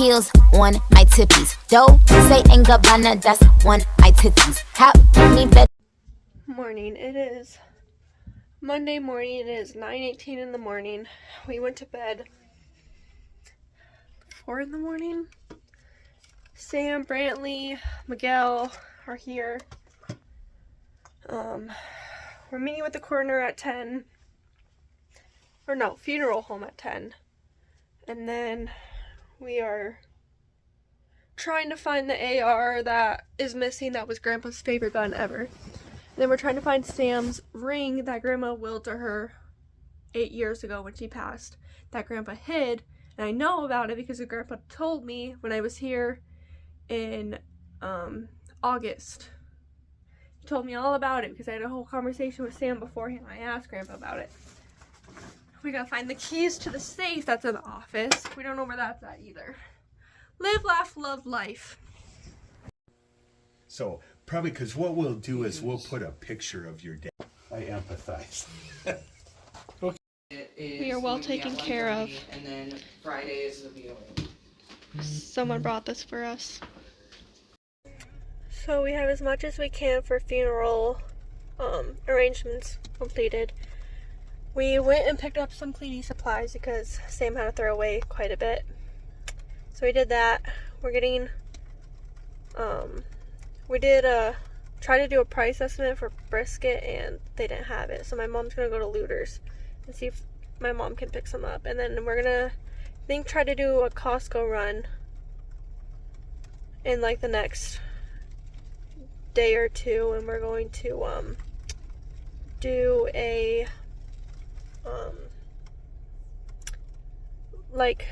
heels on my tippies. Don't say ain't Gabbana, that's on my titties. How me bet. Morning. It is Monday morning. It is 9:18 in the morning. We went to bed 4 in the morning. Sam, Brantley, Miguel are here. We're meeting with the coroner at 10. Or no, funeral home at 10. And then we are trying to find the AR that is missing. That was Grandpa's favorite gun ever. And then we're trying to find Sam's ring that Grandma willed to her 8 years ago when she passed, that Grandpa hid. And I know about it because Grandpa told me when I was here in August. He told me all about it because I had a whole conversation with Sam beforehand. I asked Grandpa about it. We gotta find the keys to the safe that's in the office. We don't know where that's at either. Live, laugh, love life. So, probably because what we'll do is we'll put a picture of your dad. I empathize. We are well taken care of. And then Fridays will be away. Someone brought this for us. So we have as much as we can for funeral arrangements completed. We went and picked up some cleaning supplies because Sam had to throw away quite a bit. So we did that. We're getting, we did try to do a price estimate for brisket and they didn't have it. So my mom's gonna go to Looters and see if my mom can pick some up. And then we're gonna, I think, try to do a Costco run in like the next day or two. And we're going to do a like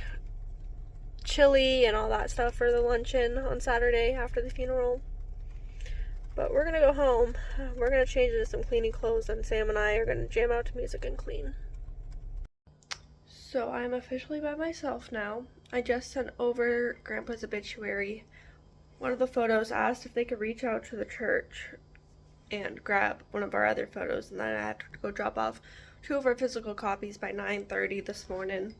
chili and all that stuff for the luncheon on Saturday after the funeral. But we're gonna go home. We're gonna change into some cleaning clothes and Sam and I are gonna jam out to music and clean. So I'm officially by myself now. I just sent over Grandpa's obituary. One of the photos asked if they could reach out to the church and grab one of our other photos, and then I have to go drop off 2 of our physical copies by 9:30 this morning.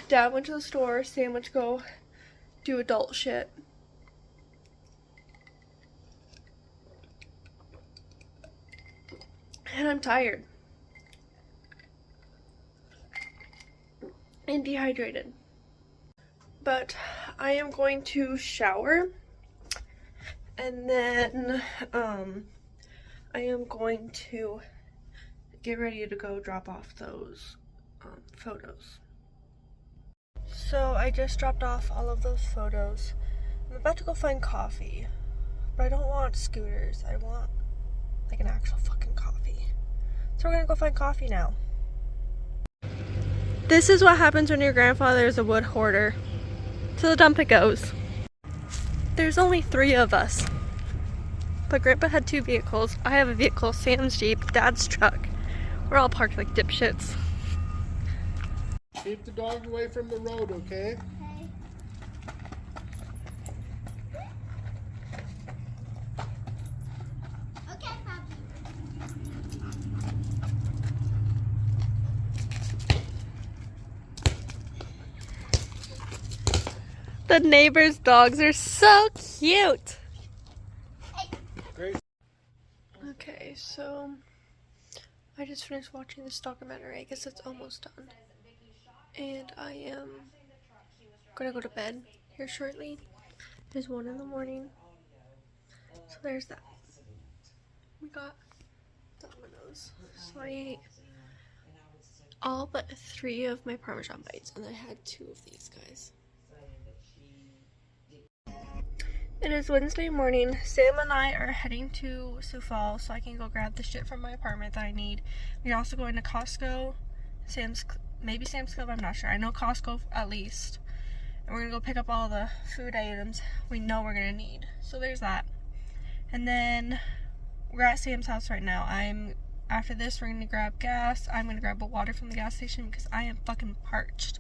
Dad went to the store. Sam went to go do adult shit. And I'm tired. And dehydrated. But I am going to shower. And then, I am going to get ready to go drop off those photos. So I just dropped off all of those photos. I'm about to go find coffee, but I don't want scooters. I want like an actual fucking coffee. So we're gonna go find coffee now. This is what happens when your grandfather is a wood hoarder. To the dump it goes. There's only 3 of us. But Grandpa had 2 vehicles. I have a vehicle, Sam's Jeep, Dad's truck. We're all parked like dipshits. Keep the dog away from the road, okay? Okay, Poppy. The neighbors' dogs are so cute. Great. Okay, so I just finished watching this documentary. I guess it's almost done. And I am gonna go to bed here shortly. It is 1 in the morning. So there's that. We got Domino's. So I ate all but 3 of my Parmesan bites, and I had 2 of these guys. It is Wednesday morning. Sam and I are heading to Sioux Falls so I can go grab the shit from my apartment that I need. We're also going to Costco, maybe Sam's Club, I'm not sure. I know Costco at least. And we're gonna go pick up all the food items we know we're gonna need. So there's that. And then we're at Sam's house right now. After this, we're gonna grab gas. I'm gonna grab a water from the gas station because I am fucking parched.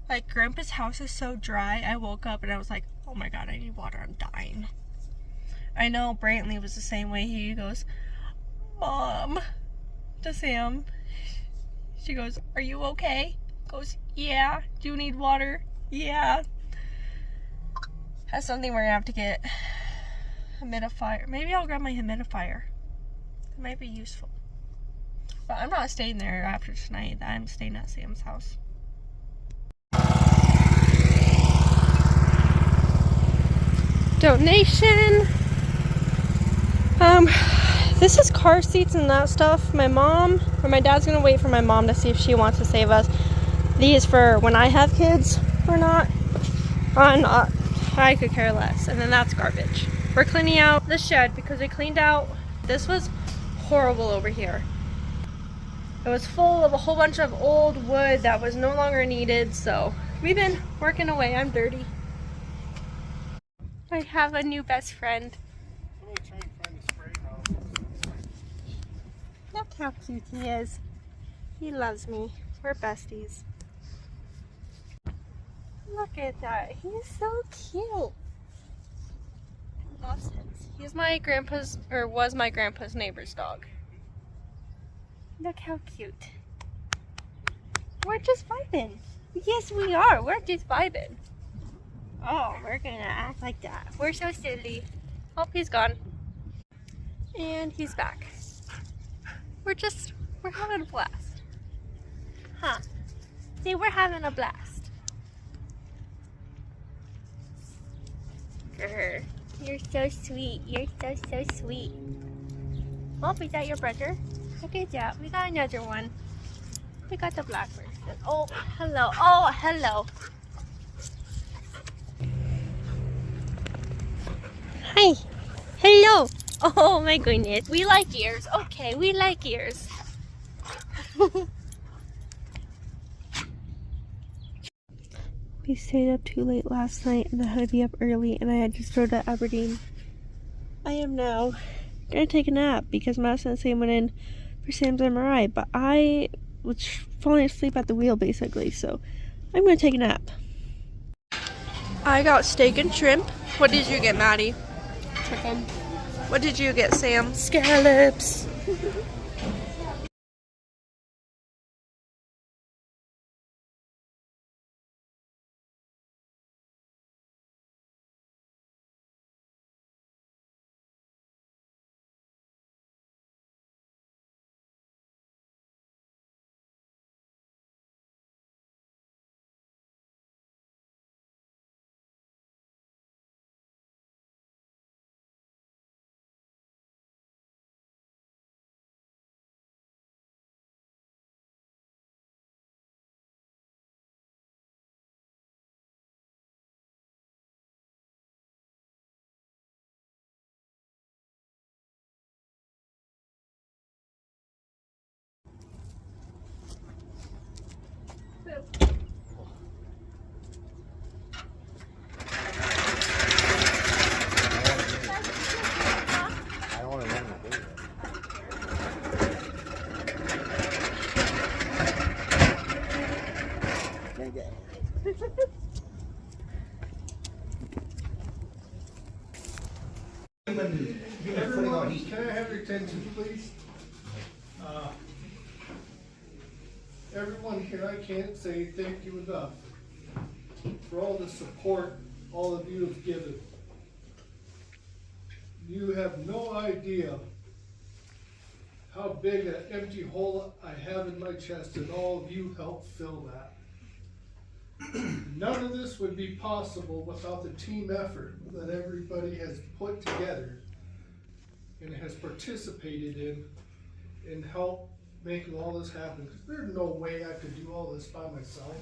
Like, Grandpa's house is so dry. I woke up and I was like, oh my god, I need water, I'm dying. I know Brantley was the same way. He goes, Mom, to Sam. She goes, are you okay? Goes, yeah, do you need water? Yeah. That's something we're gonna have to get. Humidifier. Maybe I'll grab my humidifier. It might be useful. But I'm not staying there after tonight. I'm staying at Sam's house. Donation. This is car seats and that stuff. My mom or my dad's gonna wait for my mom to see if she wants to save us these for when I have kids or not. I could care less. And then that's garbage. We're cleaning out the shed because we cleaned out. This was horrible over here. It was full of a whole bunch of old wood that was no longer needed. So we've been working away. I'm dirty. I have a new best friend. I'm gonna try and find a spray bottle. Look how cute he is. He loves me. We're besties. Look at that. He's so cute. He's my grandpa's, or was my grandpa's neighbor's dog. Look how cute. We're just vibing. Yes, we are. We're just vibing. Oh, we're gonna act like that. We're so silly. Oh, he's gone. And he's back. We're having a blast. Huh. See, we're having a blast. Grr. You're so sweet. You're so sweet. Oh, is that your brother? Look at that. We got another one. We got the black person. Oh, hello. Oh, hello. Hi. Hello. Oh my goodness. We like ears. Okay, we like ears. We stayed up too late last night and I had to be up early and I had just drove to Aberdeen. I am now gonna take a nap because Madison and Sam went in for Sam's MRI, but I was falling asleep at the wheel basically, so I'm gonna take a nap. I got steak and shrimp. What did you get, Maddie? Chicken. What did you get, Sam? Scallops. I don't want to run the video. Can't get it. Everyone, can I have your attention, please? Everyone here, I can't say thank you enough for all the support all of you have given. You have no idea how big that empty hole I have in my chest, and all of you helped fill that. None of this would be possible without the team effort that everybody has put together and has participated in and helped making all this happen. 'Cause there's no way I could do all this by myself.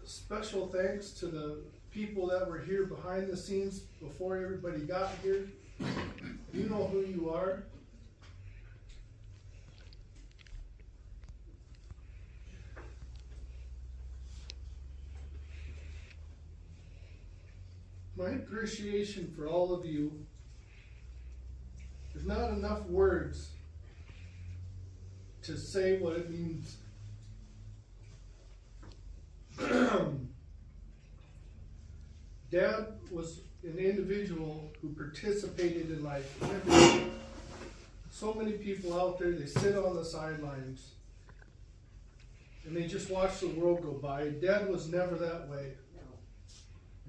Special thanks to the people that were here behind the scenes before everybody got here. You know who you are. My appreciation for all of you, there's not enough words to say what it means. Dad was an individual who participated in life. So many people out there, they sit on the sidelines. and they just watch the world go by. Dad was never that way.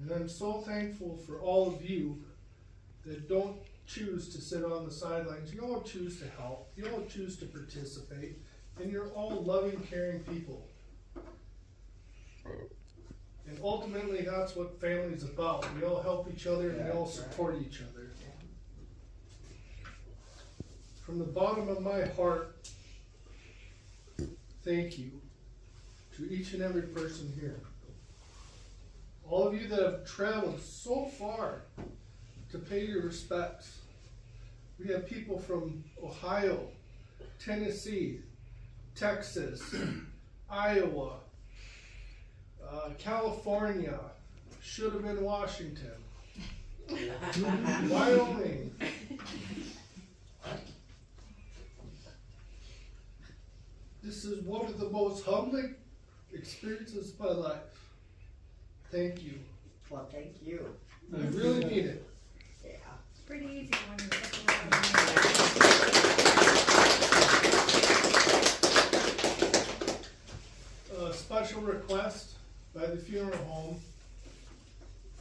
And I'm so thankful for all of you that don't choose to sit on the sidelines. You all choose to help. You all choose to participate. And you're all loving, caring people. And ultimately, that's what family's about. We all help each other and we all support each other. From the bottom of my heart, thank you to each and every person here. All of you that have traveled so far to pay your respects. We have people from Ohio, Tennessee, Texas, Iowa, California, should have been Washington, Wyoming. This is one of the most humbling experiences of my life. Thank you. Well, thank you. I really mean it. Yeah. It's pretty easy when you're looking A special request by the funeral home.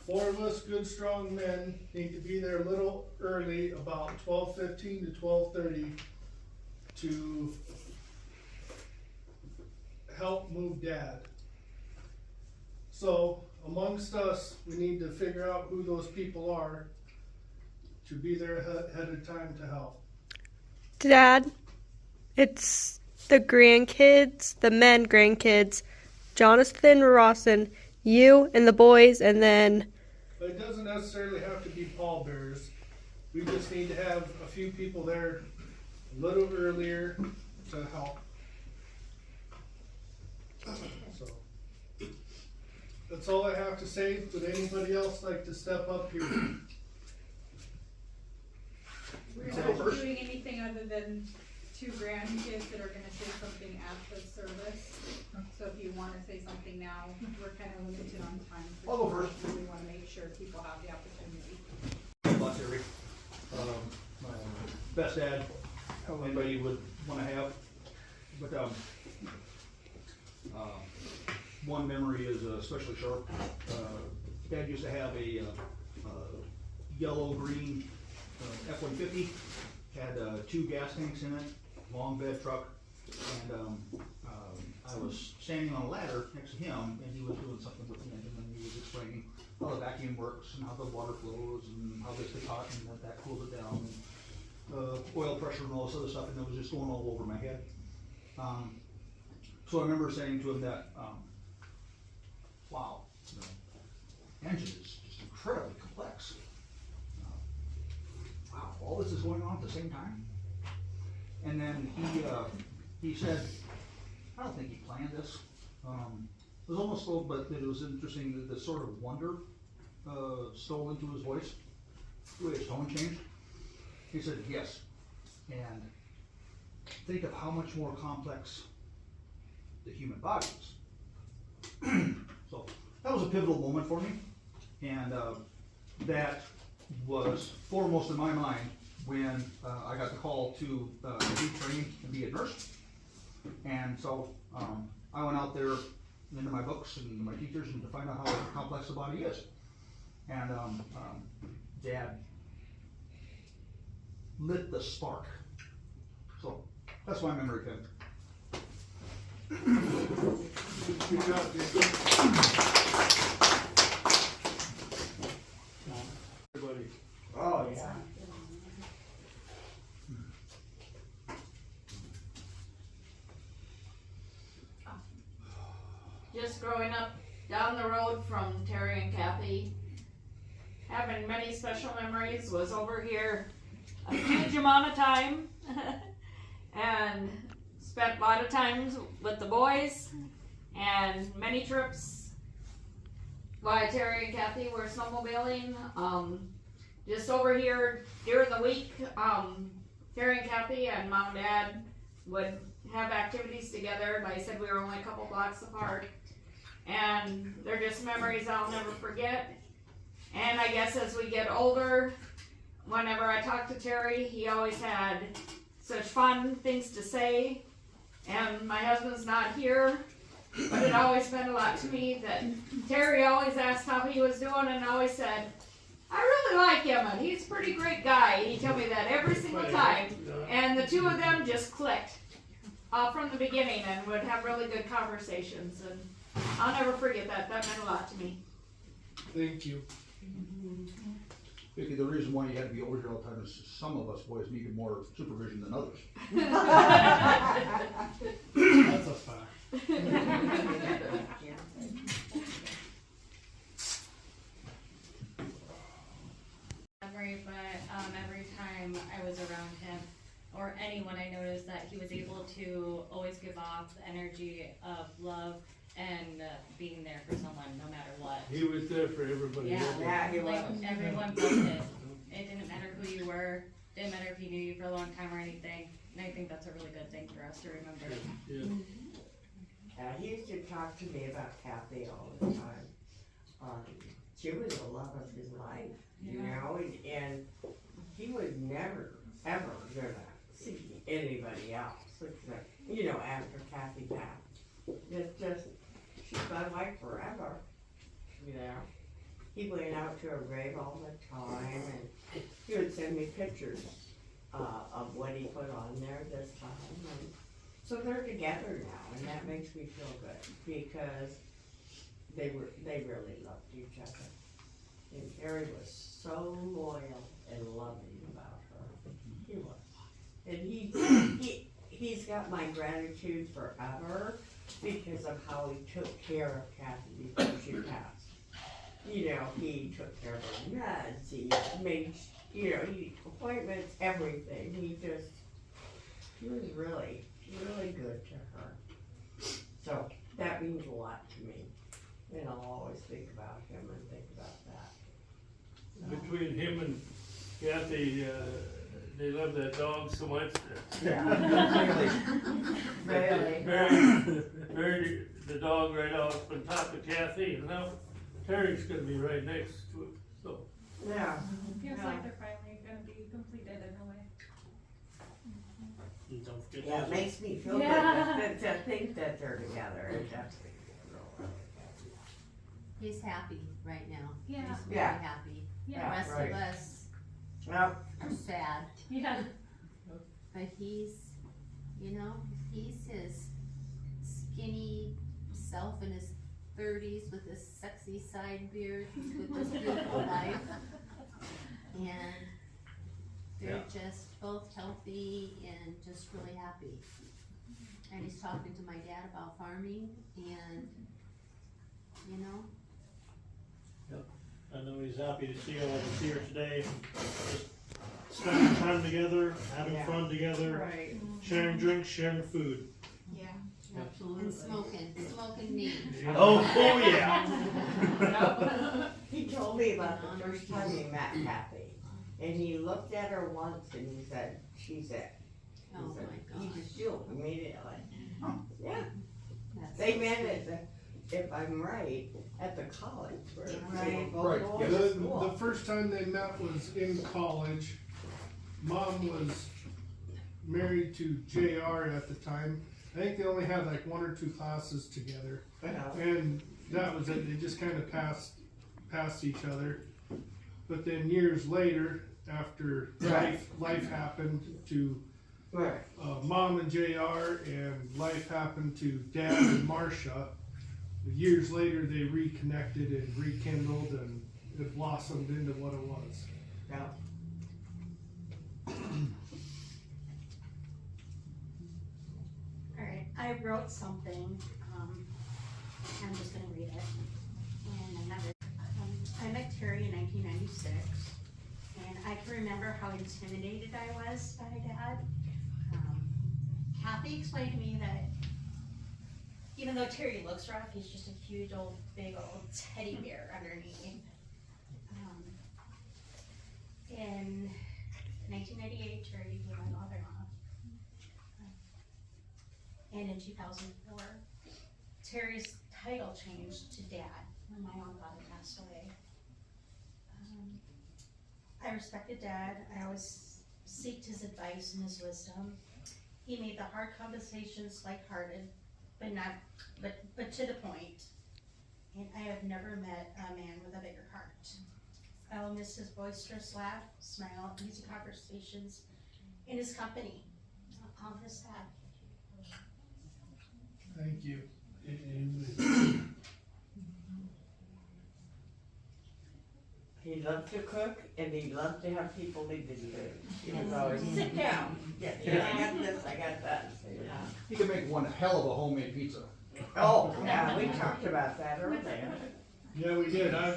4 of us good strong men need to be there a little early, about 12:15 to 12:30, to help move Dad. So amongst us, we need to figure out who those people are to be there ahead of time to help. Dad, it's the grandkids, the men grandkids, Jonathan, Rawson, you, and the boys, and then... But it doesn't necessarily have to be pallbearers. We just need to have a few people there a little earlier to help. So, that's all I have to say. Would anybody else like to step up here? We're not doing anything other than 2 grandkids that are gonna say something at the service. So if you wanna say something now, we're kinda limited on time. I'll go first. We wanna make sure people have the opportunity. Lots of Rick. My best dad anybody would want to have. But one memory is especially sharp. Dad used to have a yellow-green F-150. Had 2 gas tanks in it, long bed truck, and I was standing on a ladder next to him, and he was doing something with the engine, and he was explaining how the vacuum works and how the water flows and how this gets hot and that cools it down, and oil pressure and all this other stuff, and it was just going all over my head. So I remember saying to him that, wow, the engine is just incredibly complex. Wow, all this is going on at the same time? And then he said, I don't think he planned this. It was almost slow, but it was interesting that the sort of wonder stole into his voice, the way his tone changed. He said, yes, and think of how much more complex the human body is. So that was a pivotal moment for me, and that was foremost in my mind when I got the call to be trained and be a nurse. And so I went out there into my books and my teachers and to find out how complex the body is. And Dad lit the spark. So that's my memory pin. Good job, Jason. Everybody. Oh, yeah. Just growing up down the road from Terry and Kathy, having many special memories, was over here a huge amount of time and spent a lot of times with the boys and many trips while Terry and Kathy were snowmobiling. Just over here during the week, Terry and Kathy and Mom and Dad would have activities together. Like I said, we were only a couple blocks apart. And they're just memories I'll never forget. And I guess as we get older, whenever I talk to Terry, he always had such fun things to say. And my husband's not here, but it always meant a lot to me that Terry always asked how he was doing and always said, I really like him and he's a pretty great guy. He told me that every single time. And the two of them just clicked from the beginning and would have really good conversations. And I'll never forget that. That meant a lot to me. Thank you. Vicki, the reason why you had to be over here all the time is some of us boys needed more supervision than others. That's a fact. Memory, but every time I was around him or anyone, I noticed that he was able to always give off the energy of love and being there for someone no matter what. He was there for everybody. Yeah, he like was. everyone felt it. It didn't matter who you were, didn't matter if he knew you for a long time or anything. And I think that's a really good thing for us to remember. Yeah. He used to talk to me about Kathy all the time. She was the love of his life, you know, and he was never, ever gonna see anybody else, except, you know, after Kathy passed. It's just, she's my wife forever, you know. He went out to her grave all the time, and he would send me pictures of what he put on there this time. And so they're together now, and that makes me feel good because they really loved each other. And Terry was so loyal and loving about her. He was. And he's got my gratitude forever because of how he took care of Kathy before she passed. You know, he took care of her meds, he made, you know, appointments, everything. He was really, really good to her. So that means a lot to me. And I'll always think about him and think about that. Between him and Kathy, they love that dog so much. Really. Buried the dog right off on top of Kathy, and now Terry's gonna be right next to it, so. Yeah. Feels like they're finally gonna be completed in a way. And don't forget Yeah, it those- makes me feel Yeah. good to think that they're together. It does make me feel He's happy right now. Yeah. He's very Yeah. happy. Yeah. The rest right. of us well, are sad, Yeah. but he's, you know, he's his skinny self in his 30s with his sexy side beard, with this beautiful life. And they're just both healthy and just really happy. And he's talking to my dad about farming and, you know, I know he's happy to see all of us here today, just spending time together, having Yeah. fun together, right. sharing drinks, sharing food. Yeah. and smoking meat. Oh yeah. He told me about the first time he met Kathy, and he looked at her once and he said, "She's it." He Oh said, my He gosh. just knew immediately. Yeah, That's they so met sweet. at the, if I'm right, at the college where they Right. both Right, go yeah. to The school. first time they met was in college. Mom was married to JR at the time. I think they only had like 1 or 2 classes together. Yeah. And that was it, they just kind of passed each other. But then years later, after Right. life happened to Right. Mom and JR, and life happened to Dad and Marcia, years later they reconnected and rekindled, and it blossomed into what it was. Yeah. Alright, I wrote something, I'm just gonna read it. And I have it. I met Terry in 1996, and I can remember how intimidated I was by Dad. Kathy explained to me that even though Terry looks rough, he's just a huge old, big old teddy bear underneath. In 1998, Terry became my mother-in-law. And in 2004, Terry's title changed to Dad when my own father passed away. I respected Dad. I always sought his advice and his wisdom. He made the hard conversations lighthearted, but to the point. And I have never met a man with a bigger heart. I'll miss his boisterous laugh, smile, easy conversations, in his company. I'll miss that. Thank you. He loved to cook and he loved to have people leave his food. He was always, sit down, I got this, I got that. He could make one hell of a homemade pizza. Oh, yeah, we talked about that earlier. Yeah, we did. I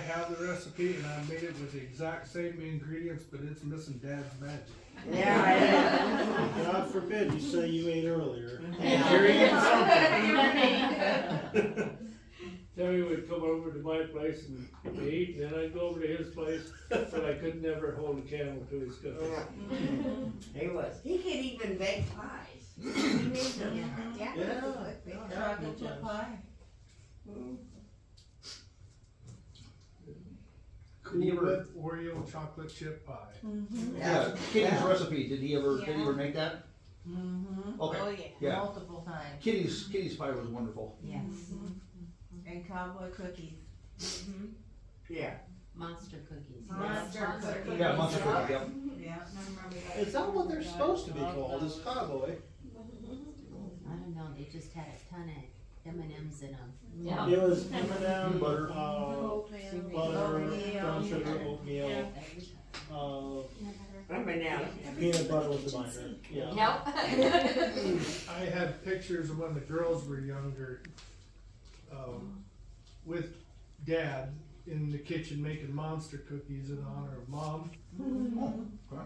have the recipe and I made it with the exact same ingredients, but it's missing Dad's magic. Yeah, God forbid you say you ate earlier. Terry would come over to my place and eat, and then I'd go over to his place, but I could never hold a candle to his cooking. he was. He could even bake pies. He made them. Yeah. Chocolate chip pie. Cool whip Oreo chocolate chip pie. Yeah, Kitty's recipe, did he ever make that? Mm-hmm. Okay. Oh, Yeah. Multiple times. Kitty's pie was wonderful. Yes. And cowboy cookies. Yeah. Monster cookies. Monster cookies. Yeah, monster cookies, yep. Yeah. It's not what they're supposed to be called, it's cowboy. I don't know, they just had a ton of M&Ms in them. Yeah. It was M&M, Butter. butter, brown sugar, oatmeal, peanut butter was the binder. Yeah. Yep. I had pictures of when the girls were younger, with Dad in the kitchen making monster cookies in honor of Mom. Okay.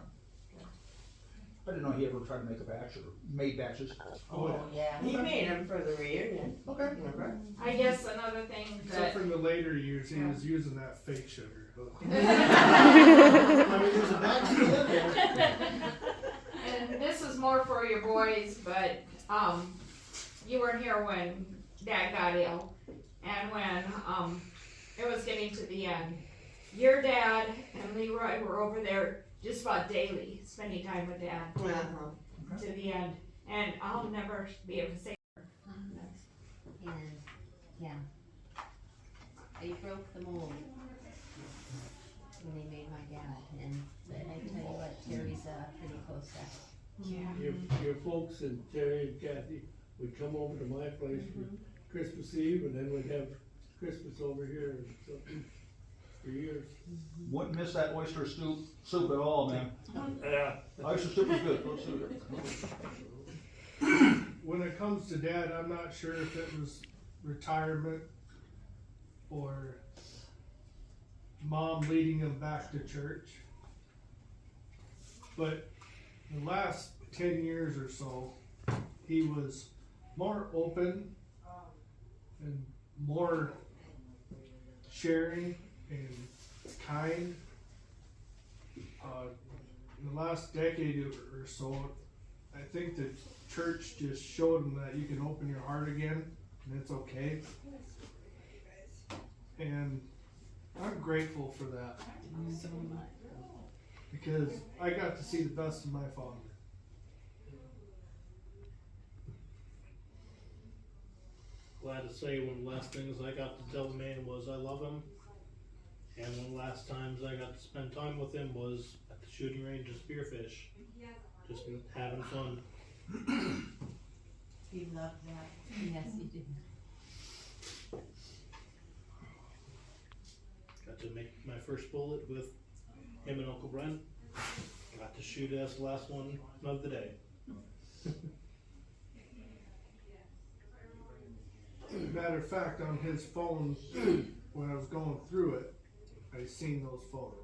I didn't know he ever tried to make a batch or made batches. Oh, Yeah. He made them for the reunion. Okay. Remember? I guess another thing Except that, for in the later years, he was using that fake sugar. I mean, there's a batch in there. and this is more for your boys, but, you weren't here when Dad got ill. And when, it was getting to the end, your dad and Leroy were over there just about daily, spending time with Dad to the end. And I'll never be able to say. And, yeah. They broke the mold when they made my dad, and I tell you what, Terry's a pretty close second. Your folks and Terry and Kathy would come over to my place for Christmas Eve, and then we'd have Christmas over here and so, for years. Wouldn't miss that oyster soup at all, man. Yeah. Oyster soup was good. Let's do it. When it comes to Dad, I'm not sure if it was retirement or Mom leading him back to church. But the last 10 years or so, he was more open and more sharing and kind. In the last decade or so, I think the church just showed him that you can open your heart again and it's okay. And I'm grateful for that. So much. Because I got to see the best of my father. Glad to say one of the last things I got to tell the man was I love him. And one of the last times I got to spend time with him was at the shooting range of spearfish. Just having fun. He loved that. Yes, he did. Got to make my first bullet with him and Uncle Brent. Got to shoot as the last one of the day. Matter of fact, on his phone, when I was going through it, I seen those photos.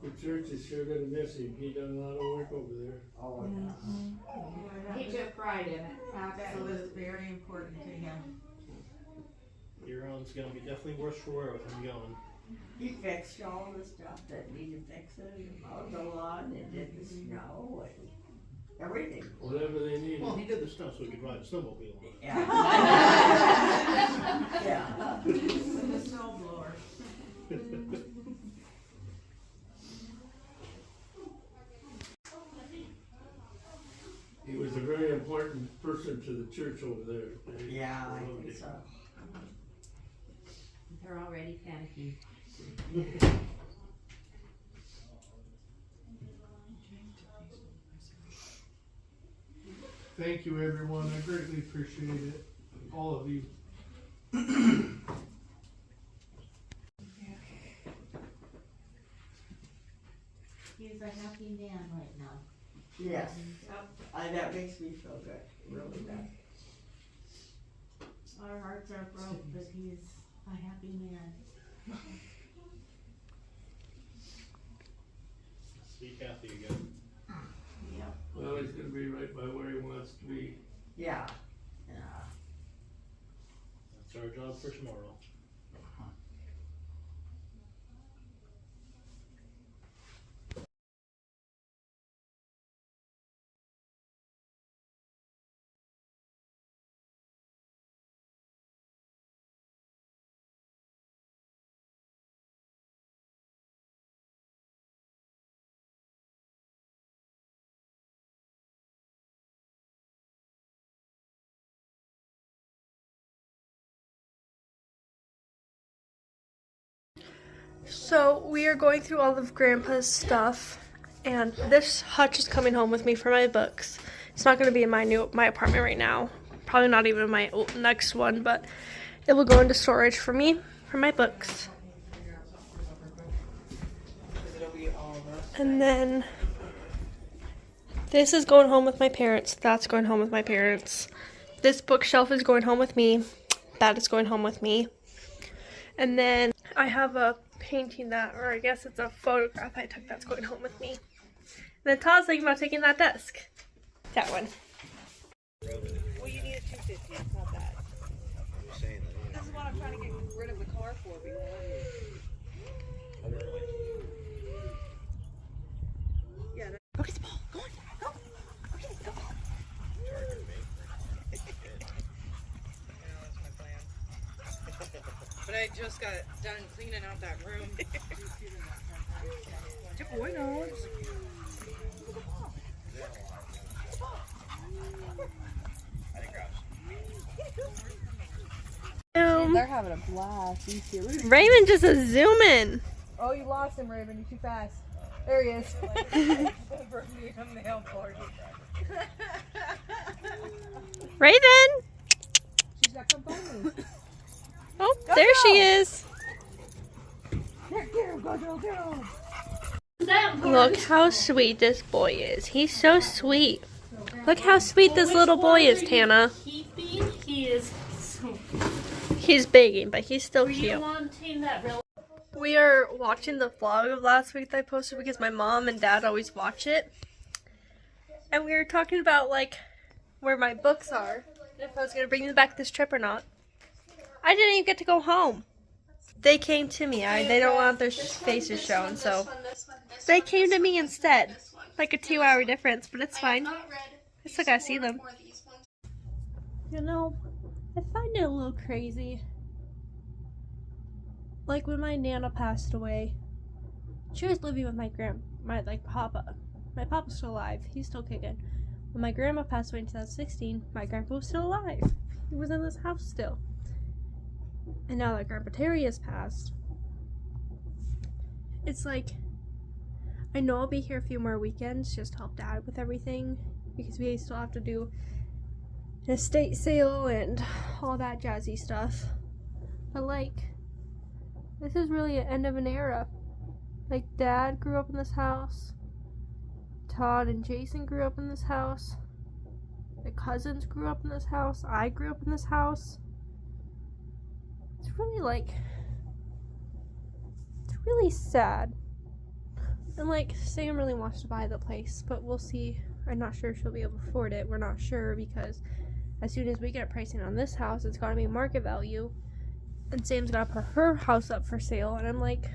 The church is sure gonna miss him, he done a lot of work over there. Oh, He took pride in it. That was very important to him. Huron's gonna be definitely worse for wear with him going. He fixed all the stuff that needed fixing, mowed the lawn, and did the snow, and everything. Whatever they need. Well, he did the snow so he could ride a snowmobile on it. Yeah. Yeah. With a snow blower. to the church over there. Yeah, I think so. They're already panicking. Thank you, everyone. I greatly appreciate it. All of you. He's a happy man right now. Yes. That makes me feel good, really good. Our hearts are broke, but he's a happy man. See Kathy again. Yep. Well, he's gonna be right by where he wants to be. Yeah. That's our job for tomorrow. So we are going through all of Grandpa's stuff, and this hutch is coming home with me for my books. It's not going to be in my apartment right now. Probably not even my next one, but it will go into storage for me for my books. And then this is going home with my parents. That's going home with my parents. This bookshelf is going home with me. That is going home with me. And then I have a painting that, or I guess it's a photograph I took that's going home with me. And then Todd's thinking about taking that desk. That one. Well, you need a 250, it's not bad. This is what I'm trying to get rid of the car for before. Yeah. Go get the ball. Go on. Go. Go get it. Go. But I just got done cleaning out that room. Boy knows. They're having a blast. You see, look at Raymond just a zoom in. Oh, you lost him, Raven. You're too fast. There he is. Over me a mail party. Raven! She's got some ponies. Oh, Go, there go. she is. There, get him, go, go, go. Look how sweet this boy is. He's so sweet. Look how sweet this little boy is, Tana. Keeping, he is so. He's begging, but he's still Were you cute. wanting that real? We are watching the vlog of last week that I posted because my mom and dad always watch it. And we were talking about, like, where my books are. If I was going to bring them back this trip or not. I didn't even get to go home. They came to me. They don't want their faces shown, so they came to me instead. Like a 2-hour difference, but it's fine. I still gotta see them. You know, I find it a little crazy. Like when my Nana passed away, she was living with my papa. My papa's still alive. He's still kicking. When my grandma passed away in 2016, my grandpa was still alive. He was in this house still. And now that Grandpa Terry has passed, it's like, I know I'll be here a few more weekends just to help Dad with everything, because we still have to do an estate sale and all that jazzy stuff. But like, this is really an end of an era. Like, Dad grew up in this house, Todd and Jason grew up in this house, the cousins grew up in this house, I grew up in this house. It's really it's really sad. And like, Sam really wants to buy the place, but we'll see. I'm not sure if she'll be able to afford it. We're not sure because as soon as we get pricing on this house, it's gotta be market value. And Sam's gotta put her house up for sale, and I'm like,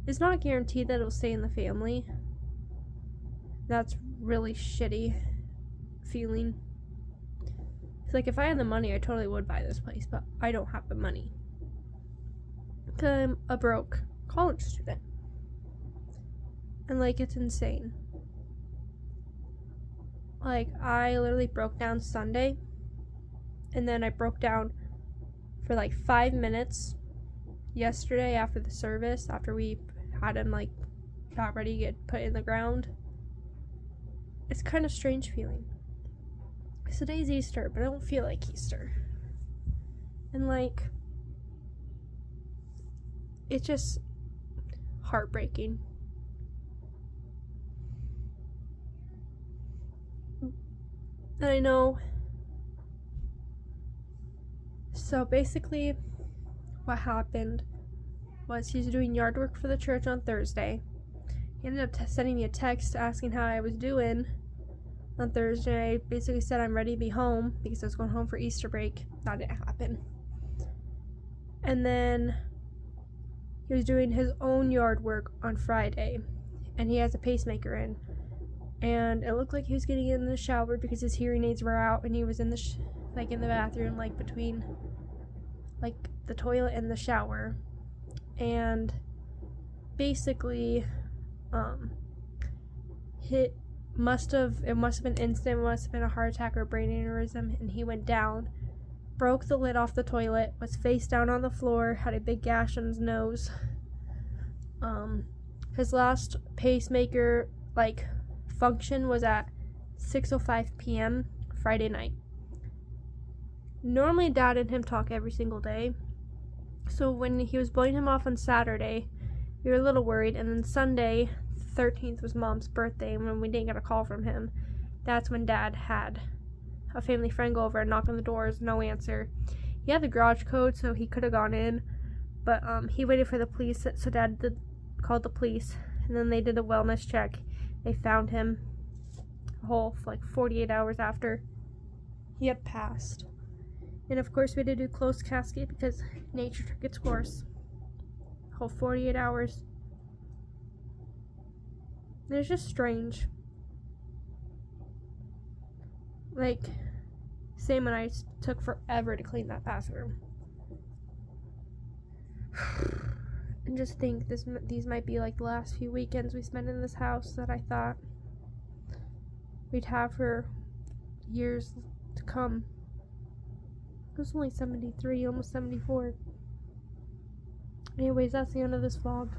it's not guaranteed that it'll stay in the family. That's really shitty feeling. Like, if I had the money, I totally would buy this place, but I don't have the money. Because I'm a broke college student. And, like, it's insane. Like, I literally broke down Sunday, and then I broke down for like 5 minutes yesterday after the service, after we had him like got ready to get put in the ground. It's kind of strange feeling. Today's Easter, but I don't feel like Easter. And like, it's just heartbreaking. And I know. So basically, what happened was he was doing yard work for the church on Thursday. He ended up sending me a text asking how I was doing on Thursday. I basically said I'm ready to be home because I was going home for Easter break. That didn't happen. And then he was doing his own yard work on Friday, and he has a pacemaker in. And it looked like he was getting in the shower because his hearing aids were out, and he was in the in the bathroom, like between like the toilet and the shower. And basically, it must have been instant, must have been a heart attack or brain aneurysm, and he went down, broke the lid off the toilet, was face down on the floor, had a big gash on his nose. His last pacemaker function was at 6:05 p.m. Friday night. Normally Dad and him talk every single day, so when he was blowing him off on Saturday, we were a little worried. And then Sunday, 13th, was Mom's birthday, and when we didn't get a call from him, that's when Dad had a family friend go over and knock on the doors. No answer. He had the garage code, so he could have gone in, but he waited for the police, so Dad called the police, and then they did a wellness check. They found him a whole 48 hours after he had passed. And of course we had to do closed casket because nature took its course. A whole 48 hours. And it's just strange. Sam and I took forever to clean that bathroom. And just think, these might be the last few weekends we spend in this house that I thought we'd have for years to come. I was only 73, almost 74. Anyways, that's the end of this vlog.